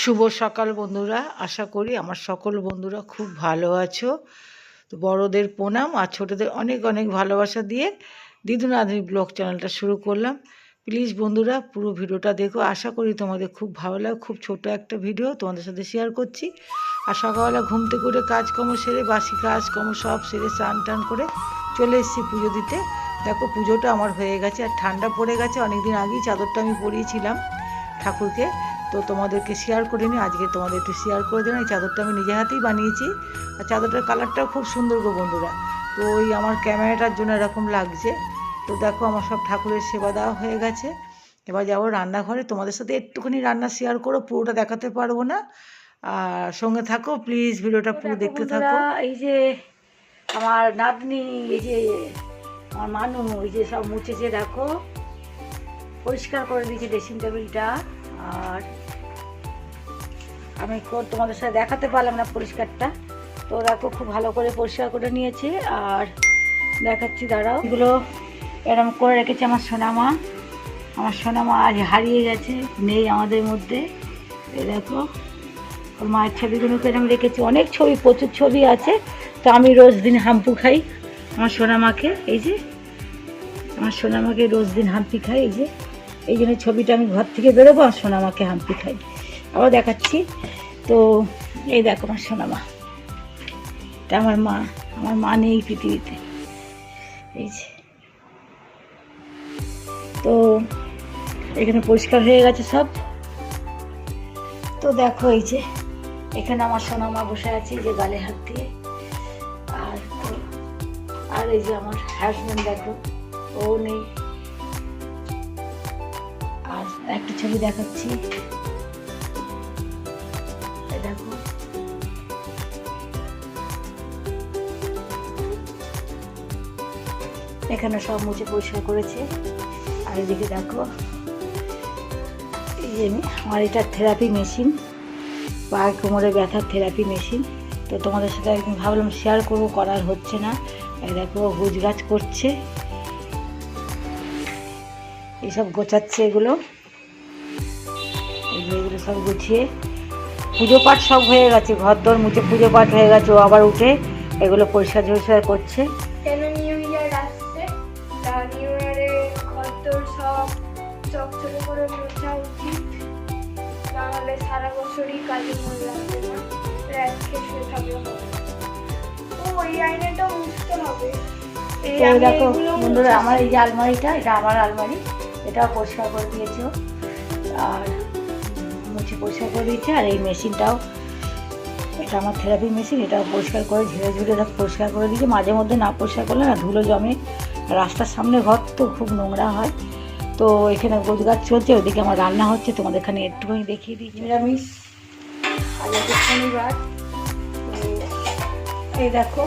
শুভ সকাল বন্ধুরা, আশা করি আমার সকল বন্ধুরা খুব ভালো আছো। তো বড়দের প্রণাম আর ছোটদের অনেক অনেক ভালোবাসা দিয়ে দিদুন আধুনিক ব্লগ চ্যানেলটা শুরু করলাম। প্লিজ বন্ধুরা পুরো ভিডিওটা দেখো, আশা করি তোমাদের খুব ভালো লাগে। খুব ছোট একটা ভিডিও তোমাদের সাথে শেয়ার করছি। আর সকালবেলা ঘুম থেকে উঠে কাজকর্ম সেরে, বাসি কাজকর্ম সব সেরে স্নান টান করে চলে এসেছি পুজো দিতে। দেখো পুজোটা আমার হয়ে গেছে, আর ঠান্ডা পড়ে গেছে। অনেকদিন আগেই চাদরটা আমি পরিয়েছিলাম ঠাকুরকে, তো তোমাদেরকে শেয়ার করিনি, আজকে তোমাদের একটু শেয়ার করে দিলাম। এই চাদরটা আমি নিজে হাতেই বানিয়েছি, আর চাদরটার কালারটাও খুব সুন্দর গো বন্ধুরা। তো ওই আমার ক্যামেরাটার জন্য এরকম লাগছে। তো দেখো আমার সব ঠাকুরের সেবা দেওয়া হয়ে গেছে। এবার যাবো রান্নাঘরে, তোমাদের সাথে একটুখানি রান্না শেয়ার করো, পুরোটা দেখাতে পারবো না। আর সঙ্গে থাকো প্লিজ, ভিডিওটা পুরো দেখতে থাকো। এই যে আমার নাতনি, এই যে আমার মানু, এই যে সব মুছেছে, দেখো পরিষ্কার করে দিয়েছি ড্রেসিং টেবিলটা। আর আমি তোমাদের সাথে দেখাতে পারলাম না পরিষ্কারটা, তো দেখো খুব ভালো করে পরিষ্কার করে নিয়েছি। আর দেখাচ্ছি, দাঁড়াও। এগুলো এরকম করে রেখেছি আমার সোনামা। আমার সোনামা আজ হারিয়ে গেছে, নেই আমাদের মধ্যে। এই দেখো ওর মায়ের ছবিগুলোকে এরকম রেখেছি, অনেক ছবি, প্রচুর ছবি আছে। তো আমি রোজ দিন হাম্পু খাই আমার সোনামাকে, এই যে আমার সোনামাকে রোজ দিন হাম্পি খাই। এই জন্য ছবিটা আমি ঘর থেকে বেরোবো আর সোনামাকে হাম্পি খাই। আবার দেখাচ্ছি। তো এই দেখো আমার সোনামা, এটা আমার মা নেই পৃথিবীতে। এই যে, তো এখানে পরিষ্কার হয়ে গেছে সব। তো দেখো এই যে এখানে আমার সোনামা বসে আছে, এই যে গালে হাত দিয়ে। আর এই যে আমার হাজব্যান্ড, দেখো ও নেই। আর একটা ছবি দেখাচ্ছি, দেখো এখানে সব মুছে পরিষ্কার করেছে। আর এদিকে দেখো এই যে আমার এটা থেরাপি মেশিন, পা কোমরে ব্যথার থেরাপি মেশিন। তো তোমাদের সাথে একদিন ভাবলাম শেয়ার করবো, করার হচ্ছে না। এই দেখো গুজগাছ করছে, এইসব গোছাচ্ছে এগুলো সব গুছিয়ে। পুজো পাঠ সব হয়ে গেছে, ঘর দর মুছে পুজো পাঠ হয়ে গেছে। ও আবার উঠে এগুলো পরিষ্কার করছে। নিউ ইয়ার আসছে, নিউ ইয়ারে ঘর দর সব চকচকে করে মোছা উচিত, নাহলে সারা বছরই কাজে মন লাগবে না, আজকে শুয়ে থাকলে হবে। ওই আয়নাটা মুছতে হবে। এই দেখো বন্ধুরা আমার এই যে আলমারিটা, এটা আমার আলমারি, এটাও পরিষ্কার করে দিয়েছে। আর মুছে পরিষ্কার করে দিয়েছে। আর এই মেশিনটাও, এটা আমার থেরাপি মেশিন, এটাও পরিষ্কার করে ঝেড়ে ঝুড়ে পরিষ্কার করে দিয়েছে। মাঝে মধ্যে না পরিষ্কার করলে না ধুলো জমে, রাস্তার সামনে ঘর তো খুব নোংরা হয়। তো এখানে গোছগাছ চলছে, ওইদিকে আমার রান্না হচ্ছে, তোমাদের এখানে একটুখানি দেখিয়ে দিই। নিরামিষ, আজকে শনিবার। এই দেখো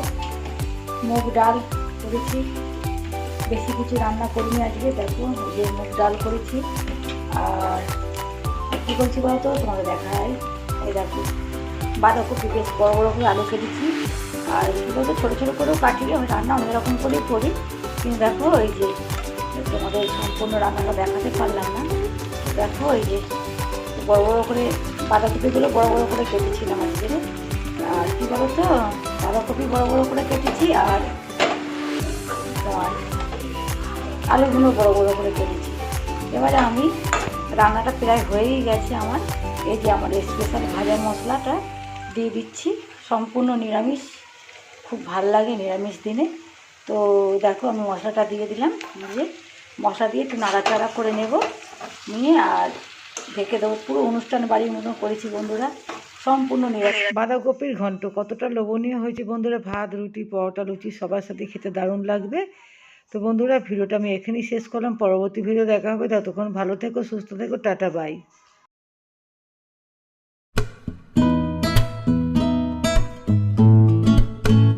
মুগ ডাল করেছি, বেশি কিছু রান্না করিনি আজকে। দেখো এই যে মুগ ডাল করেছি। আর কী করছি বলতো তোমাদের দেখায়, এই দেখো বাঁধাকপি বেশ বড়ো বড়ো করে আলু কেটেছি। আর কী বলতো ছোটো ছোটো করেও কাটিয়ে আমি রান্না অনেক রকম করেই করি, কিন্তু দেখো এই যে তোমাদের সম্পূর্ণ রান্নাটা দেখাতে পারলাম না। দেখো এই যে বড়ো বড়ো করে বাঁধাকপিগুলো বড়ো বড়ো করে কেটেছিলাম আজকে। আর কী বলতো বাঁধাকপি বড়ো বড়ো করে কেটেছি, আর তোমার আলুগুলো বড়ো বড়ো করে কেটেছি। এবারে আমি রান্নাটা প্রায় হয়েই গেছে আমার। এই যে আমার স্পেশাল ভাজা মশলাটা দিয়ে দিচ্ছি, সম্পূর্ণ নিরামিষ, খুব ভাল লাগে নিরামিষ দিনে। তো দেখো আমি মশলাটা দিয়ে দিলাম, যে মশলা দিয়ে একটু নাড়াচাড়া করে নেব, নিয়ে আর ঢেকে দেবো। পুরো অনুষ্ঠান বাড়ির মতন করেছি বন্ধুরা, সম্পূর্ণ নিরামিষ। বাঁধাকপির ঘন্ট কতটা লোভনীয় হয়েছে বন্ধুরা, ভাত রুটি পরোটা লুচি সবার সাথে খেতে দারুণ লাগবে। তো বন্ধুরা ভিডিওটা আমি এখানেই শেষ করলাম, পরবর্তী ভিডিও দেখা হবে। ততক্ষণ ভালো থেকো, সুস্থ থেকো, টাটা বাই।